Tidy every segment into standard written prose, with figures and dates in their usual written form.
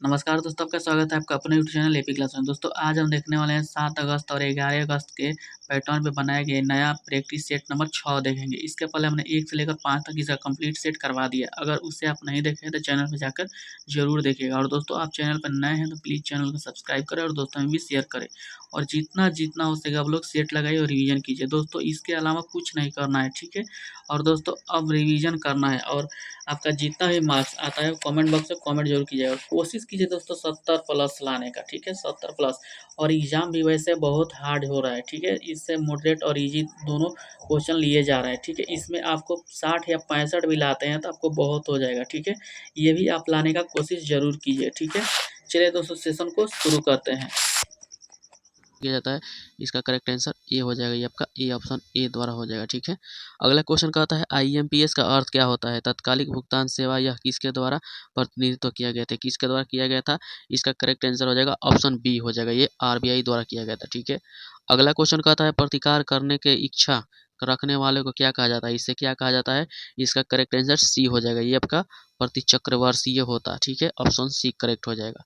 नमस्कार दोस्तों, आपका स्वागत है आपका अपने यूट्यूब चैनल एपी क्लास में। दोस्तों आज हम देखने वाले हैं 7 अगस्त और 11 अगस्त के पैटर्न पे बनाए गए नया प्रैक्टिस सेट नंबर 6 देखेंगे। इसके पहले हमने 1 से लेकर 5 तक इसका कंप्लीट सेट करवा दिया। अगर उससे आप नहीं देखे तो चैनल पे जाकर जरूर देखिएगा। और दोस्तों आप चैनल पर नए हैं तो प्लीज़ चैनल को सब्सक्राइब करें और दोस्तों में भी शेयर करें। और जितना जितना हो सके आप लोग सेट लगाइए और रिवीजन कीजिए। दोस्तों इसके अलावा कुछ नहीं करना है, ठीक है। और दोस्तों अब रिवीजन करना है और आपका जितना भी मार्क्स आता है कमेंट बॉक्स में कमेंट जरूर कीजिएगा। कोशिश कीजिए दोस्तों 70 प्लस लाने का, ठीक है, 70 प्लस। और एग्जाम भी वैसे बहुत हार्ड हो रहा है, ठीक है। इससे मॉडरेट और इजी दोनों क्वेश्चन लिए जा रहे हैं, ठीक है। इसमें आपको 60 या 65 भी लाते हैं तो आपको बहुत हो जाएगा, ठीक है। ये भी आप लाने का कोशिश जरूर कीजिए, ठीक है। चलिए दोस्तों सेशन को शुरू करते हैं। किया जाता है। इसका करेक्ट आंसर ए हो जाएगा, ये आपका ए ऑप्शन ए द्वारा हो जाएगा, ठीक है। अगला क्वेश्चन कहता है आईएमपीएस का अर्थ क्या होता है? तत्कालिक भुगतान सेवा। यह किसके द्वारा प्रतिनिधित्व किया गया था? किसके द्वारा किया गया था? इसका करेक्ट आंसर हो जाएगा ऑप्शन बी हो जाएगा, ये आरबीआई द्वारा किया गया था, ठीक है। अगला क्वेश्चन कहता है प्रतिकार करने के इच्छा रखने वाले को क्या कहा जाता है? इससे क्या कहा जाता है? इसका करेक्ट आंसर सी हो जाएगा, ये आपका प्रतिचक्रवर्षीय होता, ठीक है। ऑप्शन सी करेक्ट हो जाएगा।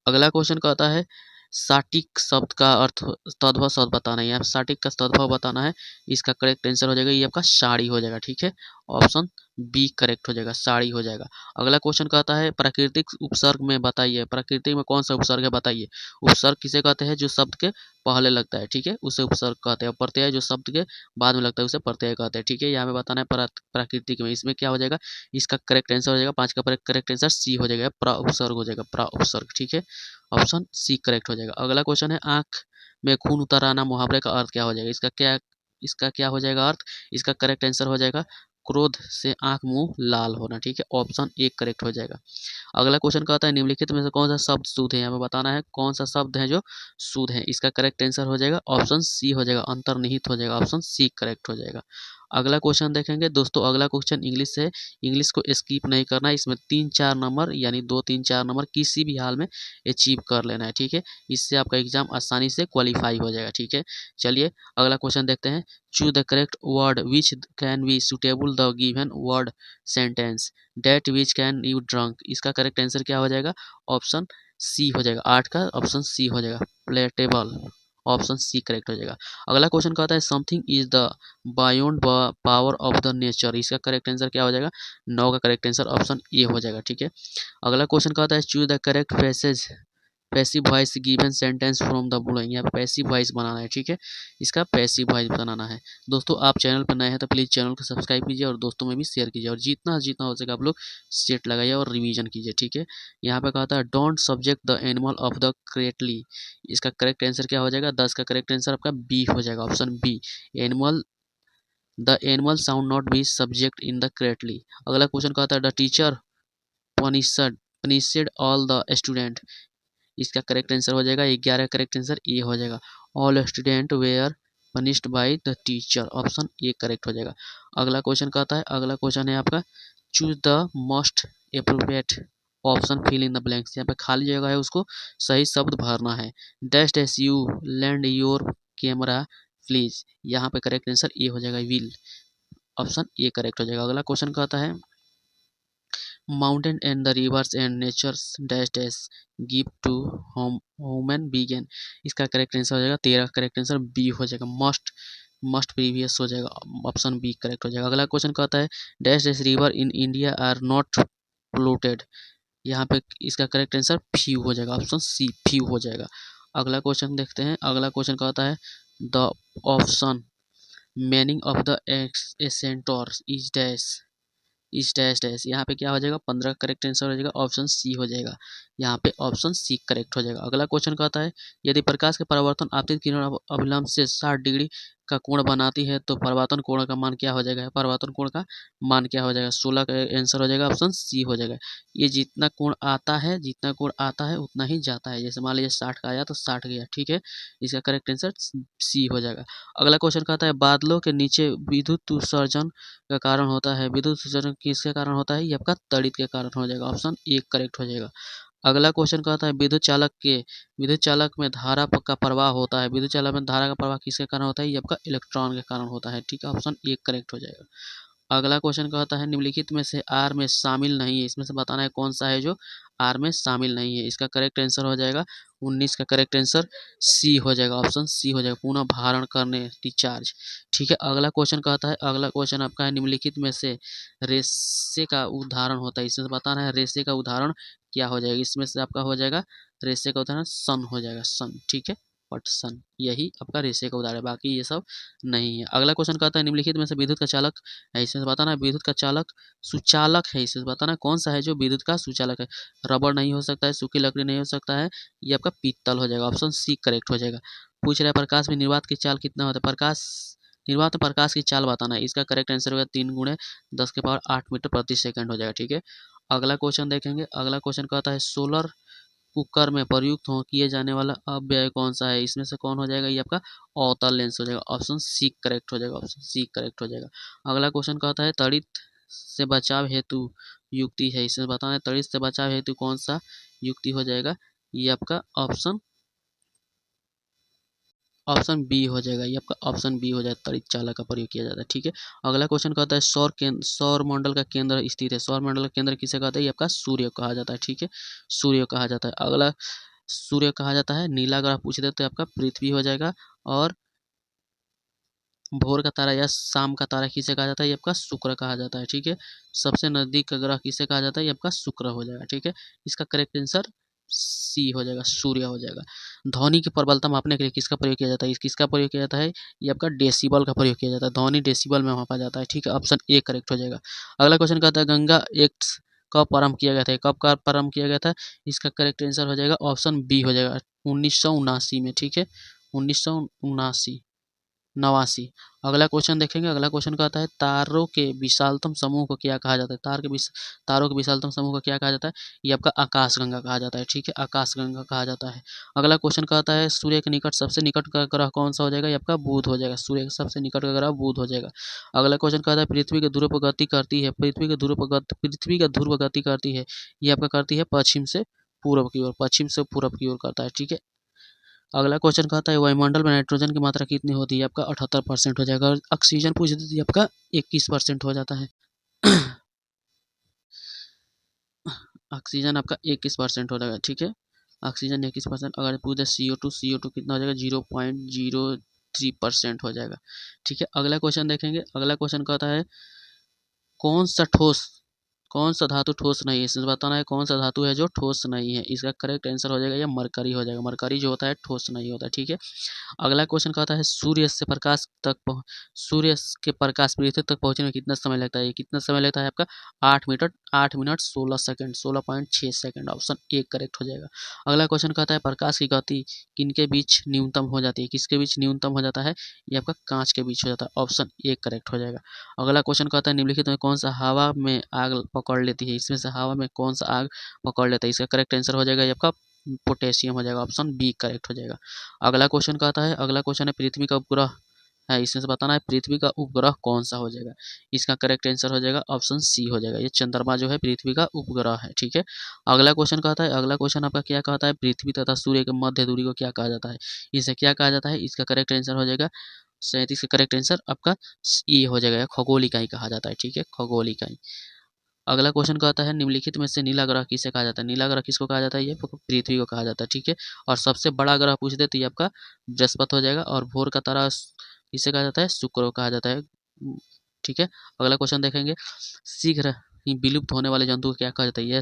अगला क्वेश्चन कहता है साटिक शब्द का अर्थ तद्भव शब्द बताना है। यहाँ साटिक का तद्भव बताना है। इसका करेक्ट आंसर हो जाएगा ये आपका साड़ी हो जाएगा, ठीक है। ऑप्शन बी करेक्ट हो जाएगा, साड़ी हो जाएगा। अगला क्वेश्चन कहता है प्राकृतिक उपसर्ग में बताइए। प्रकृति में कौन सा उपसर्ग है बताइए। उपसर्ग किसे कहते हैं? जो शब्द के पहले लगता है, ठीक है, उसे उपसर्ग कहते हैं। प्रत्यय जो शब्द के बाद में लगता है उसे प्रत्यय कहते हैं, ठीक है। यहाँ पे बताना है प्राकृतिक में, इसमें क्या हो जाएगा? इसका करेक्ट आंसर हो जाएगा 5 का करेक्ट आंसर सी हो जाएगा, प्र उपसर्ग हो जाएगा, प्र उपसर्ग, ठीक है। ऑप्शन सी करेक्ट हो जाएगा। अगला क्वेश्चन है आंख में खून उतर आना मुहावरे का अर्थ क्या हो जाएगा? इसका क्या हो जाएगा अर्थ? इसका करेक्ट आंसर हो जाएगा क्रोध से आंख मुंह लाल होना, ठीक है। ऑप्शन ए करेक्ट हो जाएगा। अगला क्वेश्चन कहता है निम्नलिखित में से कौन सा शब्द शुद्ध है? यहाँ पे बताना है कौन सा शब्द है जो शुद्ध है। इसका करेक्ट आंसर हो जाएगा ऑप्शन सी हो जाएगा, अंतर्निहित हो जाएगा। ऑप्शन सी करेक्ट हो जाएगा। अगला क्वेश्चन देखेंगे दोस्तों। अगला क्वेश्चन इंग्लिश से, इंग्लिश को स्किप नहीं करना है। इसमें 3-4 नंबर यानी 2-3-4 नंबर किसी भी हाल में अचीव कर लेना है, ठीक है। इससे आपका एग्जाम आसानी से क्वालिफाई हो जाएगा, ठीक है। चलिए अगला क्वेश्चन देखते हैं। Choose the correct word which can be suitable the given word sentence that which can you drunk. इसका करेक्ट आंसर क्या हो जाएगा? ऑप्शन सी हो जाएगा, 8 का ऑप्शन सी हो जाएगा, प्लेटेबल। ऑप्शन सी करेक्ट हो जाएगा। अगला क्वेश्चन कहता है something is the beyond power of the nature. इसका करेक्ट आंसर क्या हो जाएगा? 9 का करेक्ट आंसर ऑप्शन ए हो जाएगा, ठीक है। अगला क्वेश्चन कहता है choose the correct passage passive voice given sentence from the following. यहाँ पे पैसिव वॉइस बनाना है, ठीक है। इसका पैसिव वॉइस बनाना है। दोस्तों आप चैनल पर नए हैं तो प्लीज़ चैनल को सब्सक्राइब कीजिए और दोस्तों में भी शेयर कीजिए। और जितना जितना हो सके आप लोग सेट लगाइए और रिवीजन कीजिए, ठीक है। यहाँ पे कहता है don't subject the animal of the correctly. इसका करेक्ट आंसर क्या हो जाएगा? 10 का करेक्ट आंसर आपका बी हो जाएगा, option B. Animal the animal sound not be subject in the correctly. अगला क्वेश्चन कहता है the teacher punished all the student. इसका करेक्ट आंसर हो जाएगा 11 करेक्ट आंसर ए हो जाएगा। All student were punished by the teacher. Option A correct हो जाएगा। अगला क्वेश्चन कहता है, अगला क्वेश्चन है आपका choose the most appropriate option fill in the blanks. यहाँ पे खाली जगह है उसको सही शब्द भरना है। Dash dash you land your camera please. यहाँ पे करेक्ट आंसर ए हो जाएगा, विल। ऑप्शन ए करेक्ट हो जाएगा। अगला क्वेश्चन कहता है mountain and the rivers and nature's dash dash give to human began. इसका करेक्ट आंसर हो जाएगा 13 करेक्ट आंसर बी हो जाएगा, मस्ट मस्ट प्रीवियस हो जाएगा। ऑप्शन बी करेक्ट हो जाएगा। अगला क्वेश्चन कहता है dash dash river in India are not polluted. यहाँ पे इसका करेक्ट आंसर फ्यू हो जाएगा, ऑप्शन सी फ्यू हो जाएगा। अगला क्वेश्चन देखते हैं। अगला क्वेश्चन कहता है the option meaning of the ascender is dash is dash dash. यहाँ पे क्या हो जाएगा? 15 करेक्ट आंसर हो जाएगा, ऑप्शन सी हो जाएगा। यहाँ पे ऑप्शन सी करेक्ट हो जाएगा। अगला क्वेश्चन कहता है यदि प्रकाश के परावर्तन आपतित किरण अभिलंब से 60 डिग्री का कोण बनाती है तो परावर्तन कोण का मान क्या हो जाएगा? परावर्तन कोण का मान क्या हो जाएगा? 16 का आंसर हो जाएगा, ऑप्शन सी हो जाएगा। ये जितना कोण आता है, जितना कोण आता है उतना ही जाता है। जैसे मान लीजिए 60 का आया तो 60 गया, ठीक है। इसका करेक्ट आंसर सी हो जाएगा। अगला क्वेश्चन कहता है बादलों के नीचे विद्युत उत्सर्जन का कारण होता है। विद्युत उत्सर्जन किसके कारण होता है? ये आपका तड़ित के कारण हो जाएगा, ऑप्शन ए करेक्ट हो जाएगा। अगला क्वेश्चन कहता है विद्युत चालक में धारा का प्रवाह होता है। विद्युत चालक में धारा का प्रवाह किसके कारण होता है? ये आपका इलेक्ट्रॉन के कारण होता है, ठीक है। ऑप्शन ए करेक्ट हो जाएगा। अगला क्वेश्चन कहता है निम्नलिखित में से आर में शामिल नहीं है, इसमें से बताना है कौन सा है जो आर में शामिल नहीं है। इसका करेक्ट आंसर हो जाएगा 19 का करेक्ट आंसर सी हो जाएगा, ऑप्शन सी हो जाएगा, पुनः भारण करने डिस्चार्ज। ठीक है, अगला क्वेश्चन कहता है, अगला क्वेश्चन आपका है निम्नलिखित में से रेशे का उदाहरण होता है, इसमें से बताना है रेशे का उदाहरण क्या हो जाएगा। इसमें से आपका हो जाएगा रेशे का उदाहरण सन हो जाएगा, सन। ठीक है, पटसन, यही आपका रेशे का उदाहरण है, बाकी ये सब नहीं है। अगला क्वेश्चन कहता है निम्नलिखित में से विद्युत का चालक है, इसमें से बताना है विद्युत का चालक सुचालक है, इसमें से बताना है कौन सा है जो विद्युत का सुचालक है। रबड़ नहीं हो सकता है, सूखी लकड़ी नहीं हो सकता है, ये आपका पीतल हो जाएगा, ऑप्शन सी करेक्ट हो जाएगा। पूछ रहा है प्रकाश में निर्वात की चाल कितना होता है, प्रकाश निर्वात में प्रकाश की चाल बताना है। इसका करेक्ट आंसर होगा 3 गुणे 10 के पावर 8 मीटर प्रति सेकंड हो जाएगा। ठीक है, अगला क्वेश्चन देखेंगे। अगला क्वेश्चन कहता है सोलर कुकर में प्रयुक्त हो किए जाने वाला अपव्यय कौन सा है। इसमें से कौन हो जाएगा, ये आपका अवतल लेंस हो जाएगा, ऑप्शन सी करेक्ट हो जाएगा, ऑप्शन सी करेक्ट हो जाएगा। अगला क्वेश्चन कहता है तड़ित से बचाव हेतु युक्ति है, इसमें बताना है तड़ित से बचाव हेतु कौन सा युक्ति हो जाएगा, ये आपका ऑप्शन ऑप्शन बी हो जाएगा, ये आपका ऑप्शन बी हो जाएगा, तड़ित चालक का प्रयोग किया जाता है। ठीक है, अगला क्वेश्चन कहता है सौर मंडल का केंद्र स्थित है, सौर मंडल का केंद्र किसे कहते हैं, ये आपका सूर्य कहा जाता है। ठीक है, सूर्य कहा जाता है। अगला सूर्य कहा जाता है, नीला ग्रह पूछ दे तो आपका पृथ्वी हो जाएगा, और भोर का तारा या शाम का तारा किसे कहा जाता है, ये आपका शुक्र कहा जाता है। ठीक है, सबसे नजदीक का ग्रह किसे कहा जाता है, ये आपका शुक्र हो जाएगा। ठीक है, इसका करेक्ट आंसर सी हो जाएगा, सूर्य हो जाएगा। ध्वनि की प्रबलता मापने के लिए किसका प्रयोग किया जाता है, किसका प्रयोग किया जाता है, ये आपका डेसिबल का प्रयोग किया जाता है, ध्वनि डेसिबल में मापा जाता है। ठीक है, ऑप्शन ए करेक्ट हो जाएगा। अगला क्वेश्चन कहता है गंगा एक्ट कब प्रारंभ किया गया था, कब का प्रारंभ किया गया था, इसका करेक्ट आंसर हो जाएगा ऑप्शन बी हो जाएगा, 1979 में। ठीक है, 1979 नवासी। अगला क्वेश्चन देखेंगे। अगला क्वेश्चन कहता है तारों के विशालतम समूह को क्या कहा जाता है, तारों के विशालतम समूह को क्या कहा जाता है, ये आपका आकाशगंगा कहा जाता है। ठीक है, आकाशगंगा कहा जाता है। अगला क्वेश्चन कहता है सूर्य के निकट सबसे निकट का ग्रह कौन सा हो जाएगा, ये आपका बुध हो जाएगा, सूर्य के सबसे निकट का ग्रह बुध हो जाएगा। अगला क्वेश्चन कहता है पृथ्वी के ध्रुव पर गति करती है, पृथ्वी का ध्रुव गति करती है, ये आपका करती है पश्चिम से पूर्व की ओर, पश्चिम से पूर्व की ओर करता है। ठीक है, अगला क्वेश्चन कहता है वायुमंडल में नाइट्रोजन की मात्रा कितनी होती है, आपका 78% हो जाएगा, और ऑक्सीजन पूछ देती है आपका 21% हो जाता है। ऑक्सीजन आपका 21% हो जाएगा। ठीक है, ऑक्सीजन 21%। अगर पूछ दे CO2 कितना हो जाएगा, 0.03% हो जाएगा। ठीक है, अगला क्वेश्चन देखेंगे। अगला क्वेश्चन कहता है कौन सा धातु ठोस नहीं है, इसमें बताना है कौन सा धातु है जो ठोस नहीं है। इसका करेक्ट आंसर हो जाएगा या मरकरी हो जाएगा, मरकरी जो होता है ठोस नहीं होता। ठीक है, अगला क्वेश्चन कहता है सूर्य के प्रकाश पृथ्वी तक पहुंचने में कितना समय लगता है, ये कितना समय लगता है आपका 8 minute 16 second, 16.6 second, option A correct हो जाएगा। अगला क्वेश्चन कहता है प्रकाश की गति किनके बीच न्यूनतम हो जाती है, किसके बीच न्यूनतम हो जाता है, ये आपका कांच के बीच हो जाता है, ऑप्शन ए करेक्ट हो जाएगा। अगला क्वेश्चन कहता है निम्नलिखित में कौन सा हवा में आग पकड़ लेती है, इसमें से हवा में कौन सा आग पकड़ लेता है, इसका करेक्ट आंसर हो जाएगा ये आपका पोटेशियम हो जाएगा, ऑप्शन बी करेक्ट हो जाएगा। अगला क्वेश्चन कहता है, अगला क्वेश्चन है पृथ्वी का उपग्रह है, इसमें से बताना है पृथ्वी का उपग्रह कौन सा हो जाएगा, इसका करेक्ट आंसर हो जाएगा ऑप्शन सी हो जाएगा, ये चंद्रमा जो है पृथ्वी का उपग्रह है। ठीक है, अगला क्वेश्चन कहता है, अगला क्वेश्चन आपका क्या कहता है पृथ्वी तथा सूर्य के मध्य दूरी को क्या कहा जाता है, इसे क्या कहा जाता है, इसका करेक्ट आंसर हो जाएगा 37 का करेक्ट आंसर आपका ई हो जाएगा, खगोल इकाई कहा जाता है। ठीक है, खगोल इकाई। अगला क्वेश्चन कहता है निम्नलिखित में से नीला ग्रह किसे कहा जाता है, नीला ग्रह किसको कहा जाता है, ये पृथ्वी को कहा जाता है। ठीक है, और सबसे बड़ा ग्रह पूछ दे तो ये आपका बृहस्पति हो जाएगा, और भोर का तारा किसे कहा जाता है, शुक्र को कहा जाता है। ठीक है, अगला क्वेश्चन देखेंगे शीघ्र ही विलुप्त होने वाले जंतु को क्या कहा जाता है, यह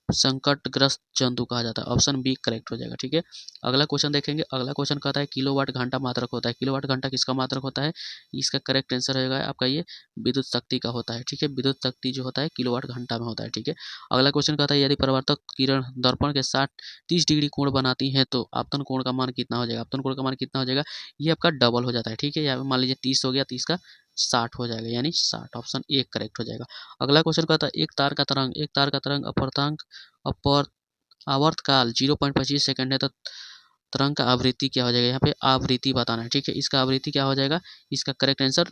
संकटग्रस्त जंतु कहा जाता है, ऑप्शन बी करेक्ट हो जाएगा। ठीक है, अगला क्वेश्चन देखेंगे। अगला क्वेश्चन कहता है किलोवाट घंटा मात्रक होता है, किलोवाट घंटा किसका मात्रक होता है, इसका करेक्ट आंसर रहेगा आपका ये विद्युत शक्ति का होता है। ठीक है, विद्युत शक्ति जो होता है किलोवाट घंटा में होता है। ठीक है, अगला क्वेश्चन कहता है यदि परावर्तक किरण दर्पण के 30 डिग्री कोण बनाती है तो आपतन कोण का मान कितना हो जाएगा, आपतन कोण का मान कितना हो जाएगा, ये आपका डबल हो जाता है। ठीक है, यहाँ पे मान लीजिए 30 हो गया, 30 का 60 हो जाएगा, यानी 60, ऑप्शन ए करेक्ट हो जाएगा। अगला क्वेश्चन कहता है एक तार का तरंग अपर आवर्तकाल 0.25 सेकंड है तो तरंग का आवृत्ति क्या हो जाएगा, यहाँ पे आवृत्ति बताना है। ठीक है, इसका आवृत्ति क्या हो जाएगा, इसका करेक्ट आंसर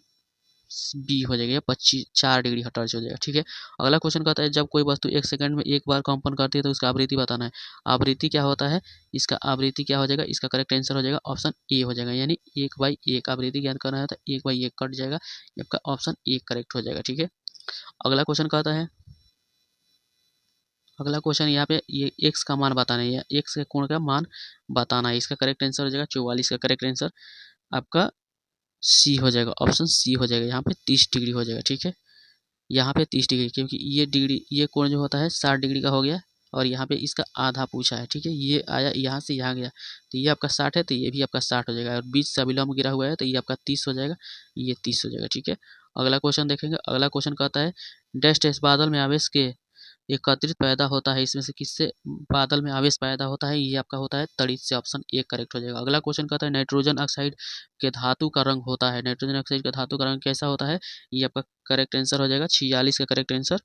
बी हो जाएगा, 4 डिग्री टच हो जाएगा, ठीक है। अगला क्वेश्चन कहता है जब कोई वस्तु 1 सेकंड में एक बार कंपन करती है तो उसका आवृत्ति बताना है। आवृत्ति क्या होता है, इसका आवृत्ति क्या हो जाएगा, इसका करेक्ट आंसर हो जाएगा ऑप्शन ए हो जाएगा, यानी 1/1 आवृत्ति ज्ञात करना है तो 1/1 कट जाएगा, आपका ऑप्शन ए करेक्ट हो जाएगा, ठीक है। अगला क्वेश्चन कहता है, अगला क्वेश्चन यहाँ पे ये एक्स का मान बताना है, एक्स के कोण का मान बताना है। इसका करेक्ट आंसर हो जाएगा 44 का करेक्ट आंसर आपका सी हो जाएगा, ऑप्शन सी हो जाएगा। यहाँ पे 30 डिग्री हो जाएगा, ठीक है। यहाँ पे 30 डिग्री, क्योंकि ये डिग्री, ये कोण जो होता है 60 डिग्री का हो गया और यहाँ पे इसका आधा पूछा है, ठीक है। ये आया यहाँ से यहाँ गया तो ये आपका 60 है, तो ये भी आपका 60 हो जाएगा और बीच से अविलंब गिरा हुआ है तो ये आपका 30 हो जाएगा, ये 30 हो जाएगा, ठीक है। अगला क्वेश्चन देखेंगे। अगला क्वेश्चन कहता है डैश डैश बादल में आवेश के एकत्रित पैदा होता है, इसमें से किससे बादल में आवेश पैदा होता है, ये आपका होता है तड़ित से, ऑप्शन ए करेक्ट हो जाएगा। अगला क्वेश्चन कहता है नाइट्रोजन ऑक्साइड के धातु का रंग होता है, नाइट्रोजन ऑक्साइड का धातु का रंग कैसा होता है, ये आपका करेक्ट आंसर हो जाएगा 46 का करेक्ट आंसर,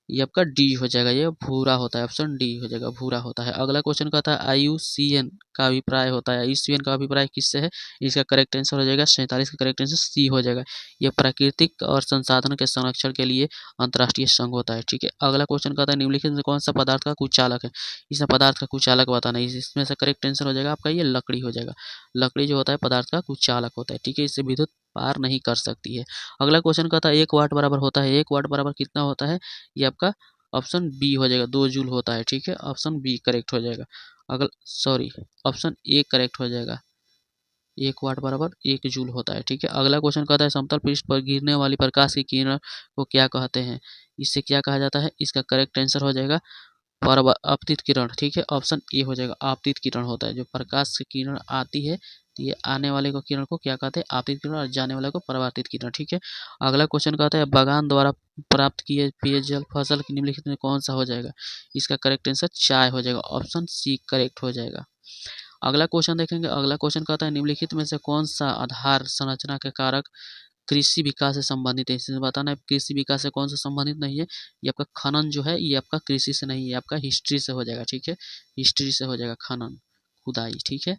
ये आपका डी हो जाएगा, ये भूरा होता है, ऑप्शन डी हो जाएगा, भूरा होता है। अगला क्वेश्चन कहता है आईयूसीएन का अभिप्राय होता है, आईयूसीएन का अभिप्राय किससे है, इसका करेक्ट आंसर हो जाएगा 47 का करेक्ट आंसर सी हो जाएगा, यह प्राकृतिक और संसाधन के संरक्षण के लिए अंतर्राष्ट्रीय संघ होता है, ठीक है। अगला क्वेश्चन कहता है निम्नलिखित में कौन सा पदार्थ का कुचालक है, इसमें पदार्थ का कुचालक बताना है, इसमें से करेक्ट आंसर हो जाएगा आपका ये लकड़ी हो जाएगा, लकड़ी जो होता है पदार्थ का कुचालक होता है, ठीक है। इससे विद्युत पार नहीं कर सकती है। अगला क्वेश्चन कहता है 1 वाट बराबर होता है, 1 वाट बराबर कितना होता है, ये आपका ऑप्शन बी हो जाएगा, 2 जूल होता है, ठीक है, ऑप्शन बी करेक्ट हो जाएगा। अगला सॉरी ऑप्शन ए करेक्ट हो जाएगा, 1 वाट बराबर 1 जूल होता है, ठीक है। अगला क्वेश्चन कहता है समतल पृष्ठ पर गिरने वाली प्रकाश की किरण को क्या कहते हैं, इससे क्या कहा जाता है, इसका करेक्ट आंसर हो जाएगा आपतित किरण, ठीक है, ऑप्शन ए हो जाएगा, आपतित किरण होता है, जो प्रकाश की किरण आती है तो ये आने वाले को किरण को क्या कहते हैं, आपतित किरण, और जाने वाले को परावर्तित किरण, ठीक है। अगला क्वेश्चन कहता है बागान द्वारा प्राप्त किए पेयजल फसल की निम्नलिखित में कौन सा हो जाएगा, इसका करेक्ट आंसर चाय हो जाएगा, ऑप्शन सी करेक्ट हो जाएगा। अगला क्वेश्चन देखेंगे। अगला क्वेश्चन कहता है निम्नलिखित में से कौन सा आधार संरचना के कारक कृषि विकास से संबंधित है, इसमें बताना है कृषि विकास से कौन सा संबंधित नहीं है, ये आपका खनन जो है ये आपका कृषि से नहीं है, आपका हिस्ट्री से हो जाएगा, ठीक है, हिस्ट्री से हो जाएगा खनन, खुदाई, ठीक है,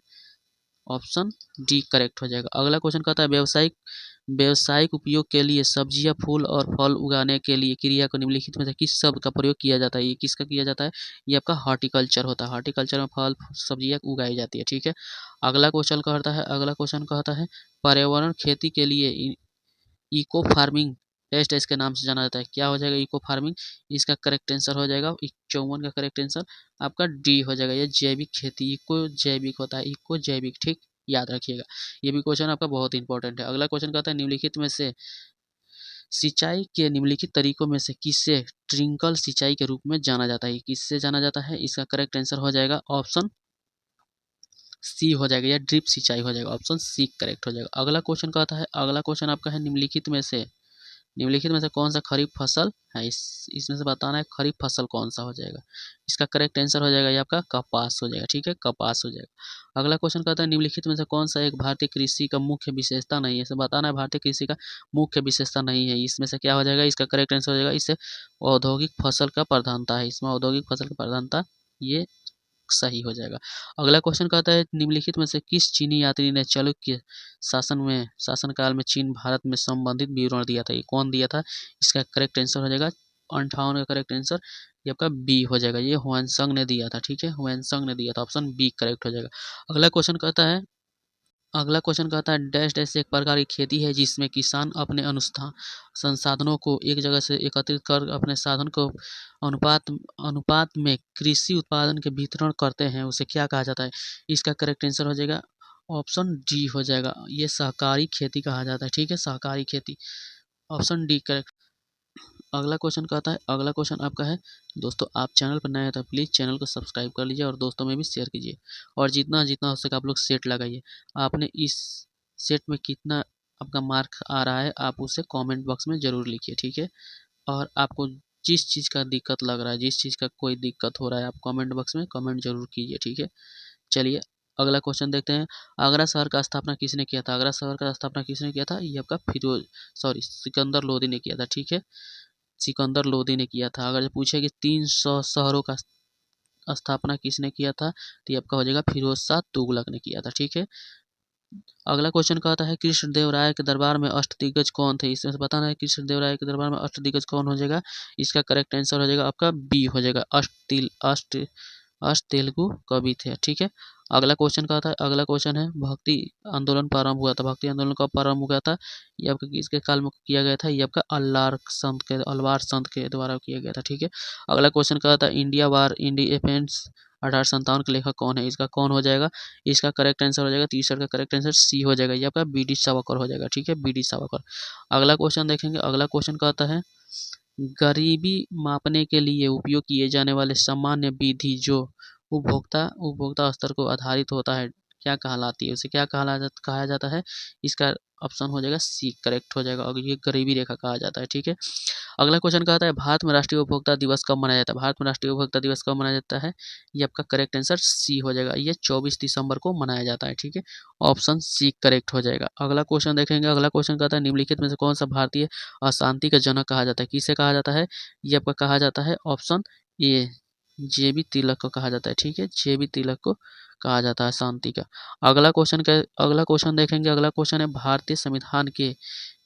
ऑप्शन डी करेक्ट हो जाएगा। अगला क्वेश्चन कहता है व्यावसायिक उपयोग के लिए सब्जियां फूल और फल उगाने के लिए क्रिया को निम्नलिखित में से किस शब्द का प्रयोग किया जाता है, ये किसका किया जाता है, ये आपका हॉर्टिकल्चर होता है, हॉर्टिकल्चर में फल सब्जियां उगाई जाती है, ठीक है। अगला क्वेश्चन कहता है, अगला क्वेश्चन कहता है पर्यावरण खेती के लिए इको फार्मिंग टेस्ट इसके नाम से जाना जाता है, क्या हो जाएगा इको फार्मिंग, इसका करेक्ट आंसर हो जाएगा 54 का करेक्ट आंसर आपका डी हो जाएगा, ये जैविक खेती, इको जैविक होता है, इको जैविक, ठीक, याद रखिएगा, ये भी क्वेश्चन आपका बहुत इंपॉर्टेंट है। अगला क्वेश्चन कहता है निम्नलिखित में से सिंचाई के निम्नलिखित तरीकों में से किसे ट्रिंकल सिंचाई के रूप में जाना जाता है, किससे जाना जाता है, इसका करेक्ट आंसर हो जाएगा ऑप्शन सी हो जाएगा, या ड्रिप सिंचाई हो जाएगा, ऑप्शन सी करेक्ट हो जाएगा। अगला क्वेश्चन कहता है, अगला क्वेश्चन आपका है निम्नलिखित में से कौन सा खरीफ फसल है, इसमें से बताना है खरीफ फसल कौन सा हो जाएगा, इसका करेक्ट आंसर हो जाएगा ये आपका कपास हो जाएगा, ठीक है, कपास हो जाएगा। अगला क्वेश्चन कहता है निम्नलिखित में से कौन सा एक भारतीय कृषि का मुख्य विशेषता नहीं है, इसे बताना है भारतीय कृषि का मुख्य विशेषता नहीं है, इसमें से क्या हो जाएगा, इसका करेक्ट आंसर हो जाएगा इससे औद्योगिक फसल का प्रधानता है, इसमें औद्योगिक फसल का प्रधानता ये सही हो जाएगा। अगला क्वेश्चन कहता है निम्नलिखित में से किस चीनी यात्री ने चालुक्य शासनकाल में चीन भारत में संबंधित विवरण दिया था, ये कौन दिया था, इसका करेक्ट आंसर हो जाएगा 58 का करेक्ट आंसर ये आपका बी हो जाएगा, ये हुआनसंग ने दिया था, ठीक है, हुआनसंग ने दिया था, ऑप्शन बी करेक्ट हो जाएगा। अगला क्वेश्चन कहता है, अगला क्वेश्चन कहता है डैश डैश एक प्रकार की खेती है जिसमें किसान अपने अनुष्ठान संसाधनों को एक जगह से एकत्रित कर अपने साधन को अनुपात अनुपात में कृषि उत्पादन के वितरण करते हैं, उसे क्या कहा जाता है, इसका करेक्ट आंसर हो जाएगा ऑप्शन डी हो जाएगा, ये सहकारी खेती कहा जाता है, ठीक है, सहकारी खेती, ऑप्शन डी करेक्ट। अगला क्वेश्चन कहता है, अगला क्वेश्चन आपका है दोस्तों, आप चैनल पर नए हैं तो प्लीज़ चैनल को सब्सक्राइब कर लीजिए और दोस्तों में भी शेयर कीजिए, और जितना जितना हो सके आप लोग सेट लगाइए, आपने इस सेट में कितना आपका मार्क आ रहा है आप उसे कमेंट बॉक्स में ज़रूर लिखिए, ठीक है, और आपको जिस चीज़ का दिक्कत लग रहा है, जिस चीज़ का कोई दिक्कत हो रहा है आप कमेंट बॉक्स में कमेंट जरूर कीजिए, ठीक है। चलिए अगला क्वेश्चन देखते हैं, आगरा शहर का स्थापना किसने किया था, आगरा शहर का स्थापना किसने किया था, ये आपका सिकंदर लोदी ने किया था, ठीक है, सिकंदर लोदी ने किया था। अगर पूछे कि 300 शहरों का स्थापना किसने किया था तो ये आपका हो जाएगा फिरोज शाह तुगलक ने किया था, ठीक है। अगला क्वेश्चन कहता है कृष्णदेव राय के दरबार में अष्टदिग्गज कौन थे। इसमें से बताना है कृष्णदेव राय के दरबार में अष्टदिग्गज कौन हो जाएगा। इसका करेक्ट आंसर हो जाएगा आपका बी हो जाएगा, अष्ट तेलुगु कवि थे। ठीक है, अगला क्वेश्चन कहता है, अगला क्वेश्चन है भक्ति आंदोलन प्रारंभ हुआ था। भक्ति आंदोलन कब प्रारंभ हुआ था। ये आपका किसके काल में किया गया था। ये आपका अल्लार संत के द्वारा किया गया था। ठीक है, अगला क्वेश्चन कहता है इंडिया वार इंडिपेंडेंस 1857 के लेखक कौन है। इसका कौन हो जाएगा। इसका करेक्ट आंसर हो जाएगा, तीसरा का करेक्ट आंसर सी हो जाएगा, ये आपका बी डी सावरकर हो जाएगा। ठीक है, बी डी सावरकर। अगला क्वेश्चन देखेंगे, अगला क्वेश्चन कहता है गरीबी मापने के लिए उपयोग किए जाने वाले सामान्य विधि जो उपभोक्ता स्तर को आधारित होता है क्या कहलाती है, उसे क्या कहा जाता है। इसका ऑप्शन हो जाएगा सी करेक्ट हो जाएगा, और ये गरीबी रेखा कहा जाता है। ठीक है, अगला क्वेश्चन कहता है भारत में राष्ट्रीय उपभोक्ता दिवस कब मनाया जाता है। भारत में राष्ट्रीय उपभोक्ता दिवस कब मनाया जाता है। ये आपका करेक्ट आंसर सी हो जाएगा, ये 24 दिसंबर को मनाया जाता है। ठीक है, ऑप्शन सी करेक्ट हो जाएगा। अगला क्वेश्चन देखेंगे, अगला क्वेश्चन कहता है निम्नलिखित में से कौन सा भारतीय अशांति का जनक कहा जाता है। किसे कहा जाता है। ये आपका कहा जाता है ऑप्शन ए जे.बी. तिलक को कहा जाता है। ठीक है, जे.बी. तिलक को कहा जाता है शांति का। अगला क्वेश्चन देखेंगे, अगला क्वेश्चन है भारतीय संविधान के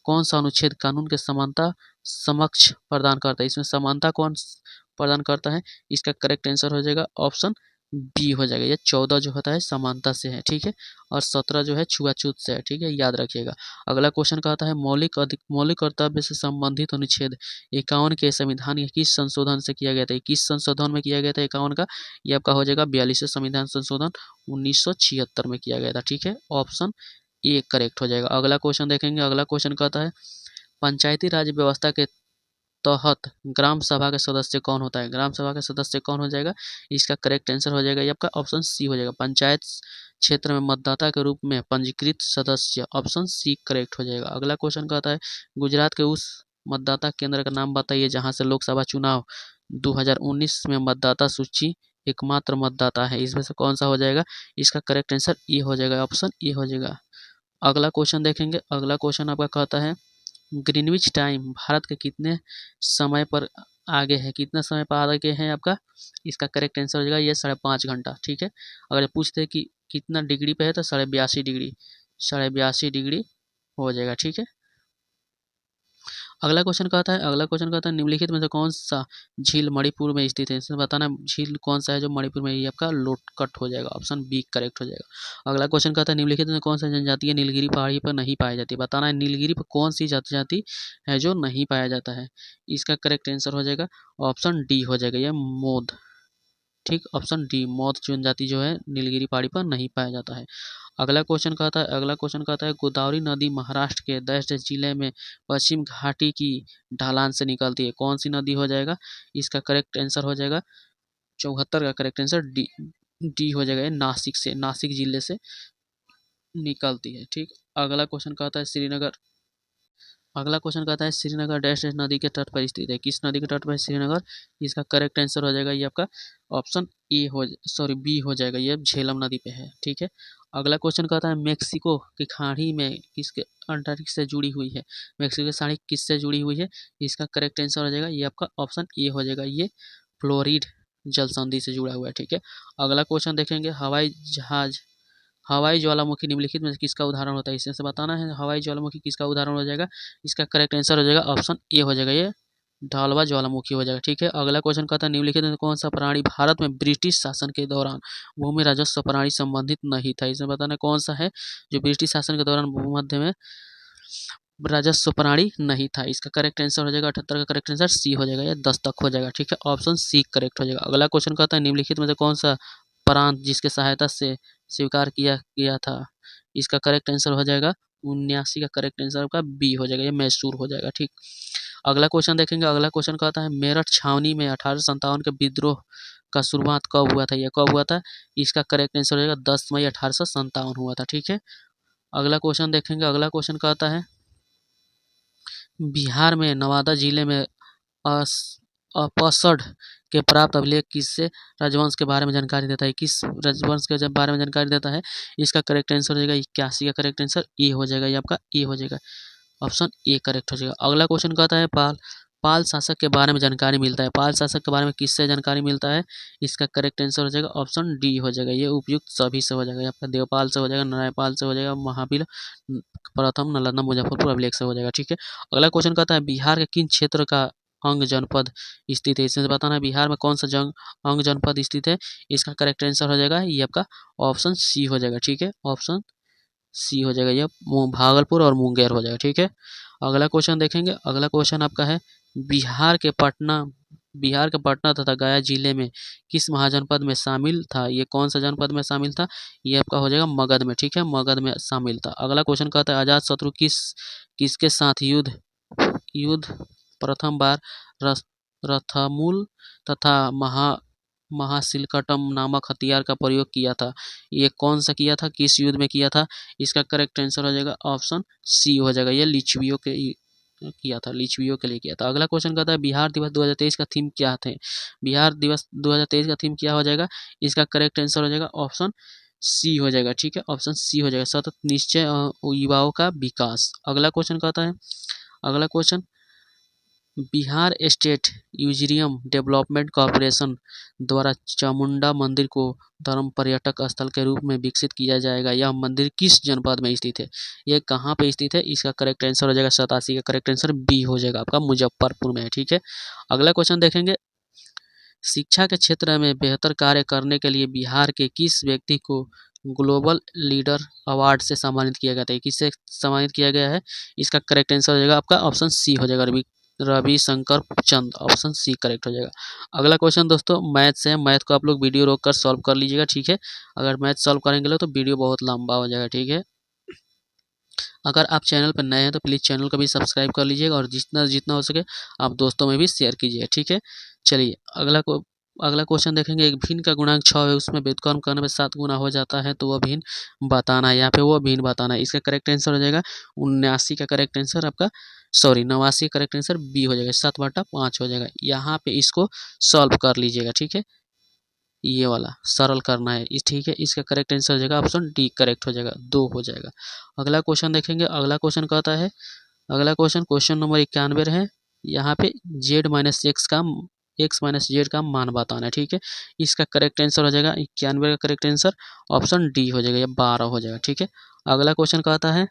कौन सा अनुच्छेद कानून के समानता समक्ष प्रदान करता है। इसमें समानता कौन प्रदान करता है। इसका करेक्ट आंसर हो जाएगा ऑप्शन बी हो जाएगा, ये 14 जो होता है समानता से है। ठीक है, और 17 जो है छुआछूत से है। ठीक है, याद रखिएगा। अगला क्वेश्चन कहता है मौलिक कर्तव्य से संबंधित अनुच्छेद 51 के संविधान के किस संशोधन से किया गया था। किस संशोधन में किया गया था 51 का। ये आपका हो जाएगा 42 संविधान संशोधन 1976 में किया गया था। ठीक है, ऑप्शन ए करेक्ट हो जाएगा। अगला क्वेश्चन देखेंगे, अगला क्वेश्चन कहता है पंचायती राज व्यवस्था के तहत ग्राम सभा के सदस्य कौन होता है। ग्राम सभा के सदस्य कौन हो जाएगा। इसका करेक्ट आंसर हो जाएगा, ये आपका ऑप्शन सी हो जाएगा, पंचायत क्षेत्र में मतदाता के रूप में पंजीकृत सदस्य। ऑप्शन सी करेक्ट हो जाएगा। अगला क्वेश्चन कहता है गुजरात के उस मतदाता केंद्र का नाम बताइए जहां से लोकसभा चुनाव 2019 में मतदाता सूची एकमात्र मतदाता है। इसमें से कौन सा हो जाएगा। इसका करेक्ट आंसर ए हो जाएगा, ऑप्शन ए हो जाएगा। अगला क्वेश्चन देखेंगे, अगला क्वेश्चन आपका कहता है ग्रीनविच टाइम भारत के कितने समय पर आगे है। कितने समय पर आगे है आपका। इसका करेक्ट आंसर हो जाएगा ये 5.5 घंटा। ठीक है, अगर पूछते हैं कि कितना डिग्री पे है तो 82.5 डिग्री हो जाएगा। ठीक है, अगला क्वेश्चन कहता है, अगला क्वेश्चन कहता है निम्नलिखित में से कौन सा झील मणिपुर में स्थित है। इसमें बताना झील कौन सा है जो मणिपुर में। ये आपका लोटकट हो जाएगा, ऑप्शन बी करेक्ट हो जाएगा। अगला क्वेश्चन कहता है निम्नलिखित में कौन सा जनजाति है नीलगिरी पहाड़ी पर नहीं पाई जाती। बताना है नीलगिरी पर कौन सी जनजाति है जो नहीं पाया जाता है। इसका करेक्ट आंसर हो जाएगा ऑप्शन डी हो जाएगा, यह मोद। ठीक, ऑप्शन डी मोद जनजाति जो है नीलगिरी पहाड़ी पर नहीं पाया जाता है। अगला क्वेश्चन कहता है, अगला क्वेश्चन कहता है गोदावरी नदी महाराष्ट्र के दशरथ जिले में पश्चिम घाटी की ढलान से निकलती है। कौन सी नदी हो जाएगा। इसका करेक्ट आंसर हो जाएगा 74 का करेक्ट आंसर डी डी हो जाएगा, नासिक से, नासिक जिले से निकलती है। ठीक, अगला क्वेश्चन कहता है श्रीनगर, अगला क्वेश्चन कहता है श्रीनगर डैश नदी के तट पर स्थित है। किस नदी के तट पर है श्रीनगर। इसका करेक्ट आंसर हो जाएगा ये आपका ऑप्शन ए हो सॉरी बी हो जाएगा, ये झेलम नदी पे है। ठीक है, अगला क्वेश्चन कहता है मेक्सिको की खाड़ी में किसके अंटार्कटिक से जुड़ी हुई है। मेक्सिको की खाड़ी किससे जुड़ी हुई है। इसका करेक्ट आंसर हो जाएगा ये आपका ऑप्शन ए हो जाएगा, ये फ्लोरिड जल संधि से जुड़ा हुआ है। ठीक है, अगला क्वेश्चन देखेंगे हवाई ज्वालामुखी निम्नलिखित में से किसका उदाहरण होता है। इसमें से बताना है हवाई ज्वालामुखी किसका उदाहरण हो जाएगा। इसका करेक्ट आंसर हो जाएगा ऑप्शन ए हो जाएगा, ये ढालवा ज्वालामुखी हो जाएगा। ठीक है, अगला क्वेश्चन कहता है निम्नलिखित में कौन सा प्राणी भारत में ब्रिटिश शासन के दौरान भूमि राजस्व प्राणी संबंधित नहीं था। इसमें बताना कौन सा है जो ब्रिटिश शासन के दौरान भूमध्य में राजस्व प्राणी नहीं था। इसका करेक्ट आंसर हो जाएगा 78 का करेक्ट आंसर सी हो जाएगा, या दस्तक हो जाएगा। ठीक है, ऑप्शन सी करेक्ट हो जाएगा। अगला क्वेश्चन कहता है निम्नलिखित में से कौन सा प्रांत जिसके सहायता से स्वीकार किया गया था। इसका करेक्ट आंसर हो जाएगा 79 का करेक्ट आंसर आपका बी हो जाएगा, ये मैसूर हो जाएगा। ठीक, अगला क्वेश्चन देखेंगे, अगला क्वेश्चन कहता है मेरठ छावनी में 1857 के विद्रोह का शुरुआत कब हुआ था। यह कब हुआ था। इसका करेक्ट आंसर हो जाएगा 10 मई 1857 हुआ था। ठीक है, अगला क्वेश्चन देखेंगे, अगला क्वेश्चन कहता है बिहार में नवादा जिले में अपसढ़ के प्राप्त अभिलेख किससे राजवंश के बारे में जानकारी देता है। किस राजवंश के बारे में जानकारी देता है। इसका करेक्ट आंसर हो जाएगा 81 का करेक्ट आंसर ए हो जाएगा, ये आपका ए हो जाएगा, ऑप्शन ए करेक्ट हो जाएगा। अगला क्वेश्चन कहता है पाल शासक के बारे में जानकारी मिलता है। पाल शासक के बारे में किससे जानकारी मिलता है? इसका करेक्ट आंसर हो जाएगा ऑप्शन डी हो जाएगा। ये उपयुक्त सभी से हो जाएगा, आपका देवपाल से हो जाएगा, नारायणपाल से हो जाएगा, महाबीर प्रथम, नालंदा, मुजफ्फरपुर, अभिलेख से हो जाएगा। ठीक है, अगला क्वेश्चन कहता है बिहार के किन क्षेत्र का अंग जनपद स्थित है? इसमें बताना है बिहार में कौन सा अंग जनपद स्थित है। इसका करेक्ट आंसर हो जाएगा ये आपका ऑप्शन सी हो जाएगा। ठीक है, ऑप्शन सी हो जाएगा, ये भागलपुर और मुंगेर हो जाएगा। ठीक है, अगला क्वेश्चन देखेंगे। अगला क्वेश्चन आपका है बिहार के पटना तथा गया जिले में किस महाजनपद में शामिल था? ये कौन सा जनपद में शामिल था? ये आपका हो जाएगा मगध में। ठीक है, मगध में शामिल था। अगला क्वेश्चन कहता है अजात शत्रु किसके साथ युद्ध प्रथम बार रथमूल तथा महासिलकटम नामक हथियार का प्रयोग किया था? ये कौन सा किया था, किस युद्ध में किया था? इसका करेक्ट आंसर हो जाएगा ऑप्शन सी हो जाएगा। ये लिच्छवियों के किया था, लिच्छवियों के लिए किया था। अगला क्वेश्चन कहता है बिहार दिवस 2023 का थीम क्या थे? बिहार दिवस 2023 का थीम क्या हो जाएगा? इसका करेक्ट आंसर हो जाएगा ऑप्शन सी हो जाएगा। ठीक है, ऑप्शन सी हो जाएगा, सतत निश्चय युवाओं का विकास। अगला क्वेश्चन कहता है, अगला question Bihar state museum development corporation द्वारा चामुंडा मंदिर को धर्म पर्यटक स्थल के रूप में विकसित किया जाएगा। यह मंदिर किस जनपद में स्थित है? यह कहाँ पे स्थित है? इसका करेक्ट आंसर हो जाएगा 87 का करेक्ट आंसर बी हो जाएगा, आपका मुजफ्फरपुर में है। ठीक है, अगला क्वेश्चन देखेंगे। शिक्षा के क्षेत्र में बेहतर कार्य करने के लिए बिहार के किस व्यक्ति को ग्लोबल लीडर अवार्ड से सम्मानित किया गया था? किससे सम्मानित किया गया है? इसका करेक्ट आंसर हो जाएगा आपका ऑप्शन सी हो जाएगा, रविशंकर चंद, ऑप्शन सी करेक्ट हो जाएगा। अगला क्वेश्चन दोस्तों मैथ से है। मैथ को आप लोग वीडियो रोक कर सॉल्व कर लीजिएगा। ठीक है, अगर मैथ सॉल्व करेंगे तो वीडियो बहुत लंबा हो जाएगा। ठीक है, अगर आप चैनल पर नए हैं तो प्लीज़ चैनल को भी सब्सक्राइब कर लीजिएगा और जितना जितना हो सके आप दोस्तों में भी शेयर कीजिए। ठीक है, चलिए अगला क्वेश्चन देखेंगे। एक भिन्न का गुणांक 6 है, उसमें व्युत्क्रम करने में 7 गुना हो जाता है तो वह भिन्न बताना है। यहाँ पे वो भिन्न बताना है। इसका करेक्ट आंसर हो जाएगा 79 का करेक्ट आंसर आपका 89 का करेक्ट आंसर बी हो जाएगा, 7/5 हो जाएगा। यहाँ पे इसको सॉल्व कर लीजिएगा। ठीक है, ये वाला सरल करना है इस। ठीक है, इसका करेक्ट आंसर हो जाएगा ऑप्शन डी करेक्ट हो जाएगा, 2 हो जाएगा। अगला क्वेश्चन देखेंगे। अगला क्वेश्चन कहता है, अगला क्वेश्चन नंबर 91 है। यहाँ पे x माइनस जेड का मान बताना है। ठीक है, इसका करेक्ट आंसर हो जाएगा 91 का करेक्ट आंसर ऑप्शन डी हो जाएगा, ये 12 हो जाएगा। ठीक है, अगला क्वेश्चन कहता है,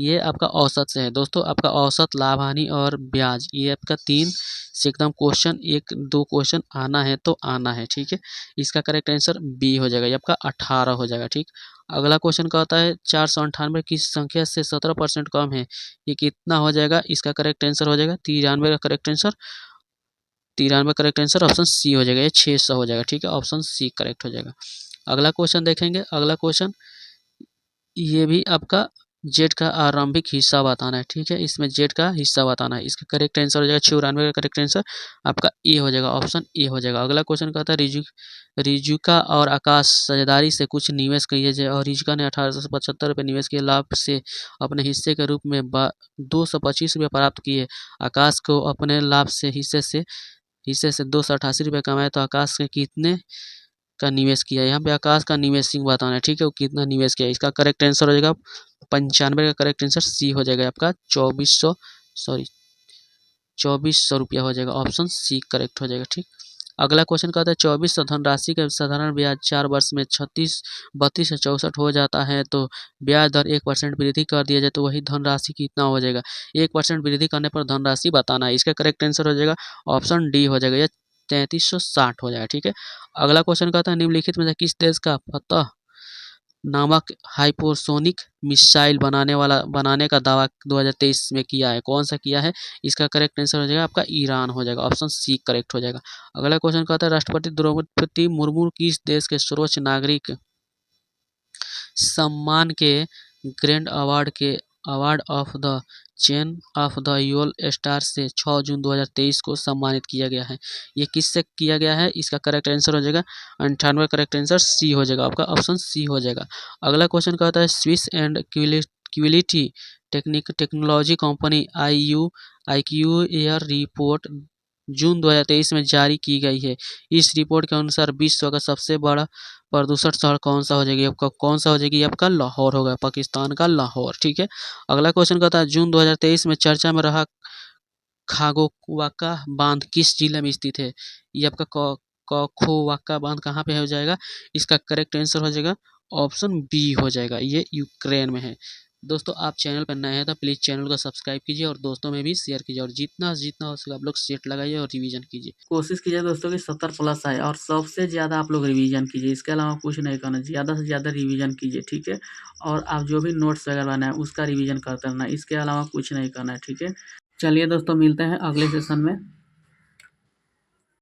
ये आपका औसत से है दोस्तों। आपका औसत, लाभ, हानि और ब्याज, ये आपका 3 से एकदम क्वेश्चन 1-2 क्वेश्चन आना है तो आना है। ठीक है, इसका करेक्ट आंसर बी हो जाएगा, ये आपका 18 हो जाएगा। ठीक, अगला क्वेश्चन कहता है 498 की संख्या से 17% कम है, ये कितना हो जाएगा? इसका करेक्ट आंसर हो जाएगा 93 का correct answer, 93 correct answer option C हो जाएगा, ये 600 हो जाएगा। ठीक है, ऑप्शन सी करेक्ट हो जाएगा। अगला क्वेश्चन देखेंगे। अगला क्वेश्चन ये भी आपका जेड का आरंभिक हिस्सा बताना है। ठीक है, इसमें जेड का हिस्सा बताना है। इसका करेक्ट आंसर हो जाएगा 94 का करेक्ट आंसर आपका ए हो जाएगा, ऑप्शन ए हो जाएगा। अगला क्वेश्चन कहता है रिजुका और आकाश साझेदारी से कुछ निवेश किए जाए और रिजुका ने 1875 रुपये निवेश के लाभ से अपने हिस्से के रूप में 225 रुपये प्राप्त किए। आकाश को अपने लाभ से हिस्से से 288 रुपये कमाए तो आकाश ने कितने का निवेश किया? यहाँ पे आकाश का निवेशिंग बताना है। ठीक है, वो कितना निवेश किया? इसका करेक्ट आंसर हो जाएगा 95 का करेक्ट आंसर सी हो जाएगा, आपका 2400 रुपया हो जाएगा, ऑप्शन सी करेक्ट हो जाएगा। ठीक, अगला क्वेश्चन कहता है 2400 धनराशि का साधारण ब्याज 4 वर्ष में 32 से 64 हो जाता है तो ब्याज दर 1% वृद्धि कर दिया जाए तो वही धनराशि कितना हो जाएगा? 1% वृद्धि करने पर धनराशि बताना है। इसका करेक्ट आंसर हो जाएगा ऑप्शन डी हो जाएगा, 3360 हो जाएगा। ठीक है, अगला क्वेश्चन कहता है निम्नलिखित में से किस देश का फतह नामक हाइपरसोनिक मिसाइल बनाने का दावा 2023 में किया है? कौन सा किया है? इसका करेक्ट आंसर हो जाएगा आपका ईरान हो जाएगा, ऑप्शन सी करेक्ट हो जाएगा। अगला क्वेश्चन कहता है राष्ट्रपति द्रौपदी मुर्मू किस देश के सर्वोच्च नागरिक सम्मान के grand award of the chain of the you'll star से 6 जून 2023 को सम्मानित किया गया है? ये किससे किया गया है? इसका करेक्ट आंसर हो जाएगा 98 करेक्ट आंसर सी हो जाएगा, आपका ऑप्शन सी हो जाएगा। अगला क्वेश्चन कहता है Swiss and quality technology company IQ air report जून 2023 में जारी की गई है। इस रिपोर्ट के अनुसार विश्व का सबसे बड़ा प्रदूषण शहर कौन सा हो जाएगी? आपका कौन सा हो जाएगी? आपका लाहौर होगा, पाकिस्तान का लाहौर। ठीक है, अगला क्वेश्चन कहता है जून 2023 में चर्चा में रहा खागोवाका बांध किस जिला में स्थित है? ये आपका कखोवाका बांध कहाँ पे हो जाएगा? इसका करेक्ट आंसर हो जाएगा ऑप्शन बी हो जाएगा, ये यूक्रेन में है। दोस्तों आप चैनल पर नए हैं तो प्लीज़ चैनल को सब्सक्राइब कीजिए और दोस्तों में भी शेयर कीजिए और जितना जितना हो सके आप लोग सेट लगाइए और रिवीजन कीजिए। कोशिश कीजिए दोस्तों कि 70+ आए और सबसे ज़्यादा आप लोग रिवीजन कीजिए, इसके अलावा कुछ नहीं करना, ज़्यादा से ज़्यादा रिवीजन कीजिए, ठीक है। और आप जो भी नोट्स वगैरह बनाए उसका रिवीजन करते रहना, इसके अलावा कुछ नहीं करना है, ठीक है। चलिए दोस्तों मिलते हैं अगले सेशन में।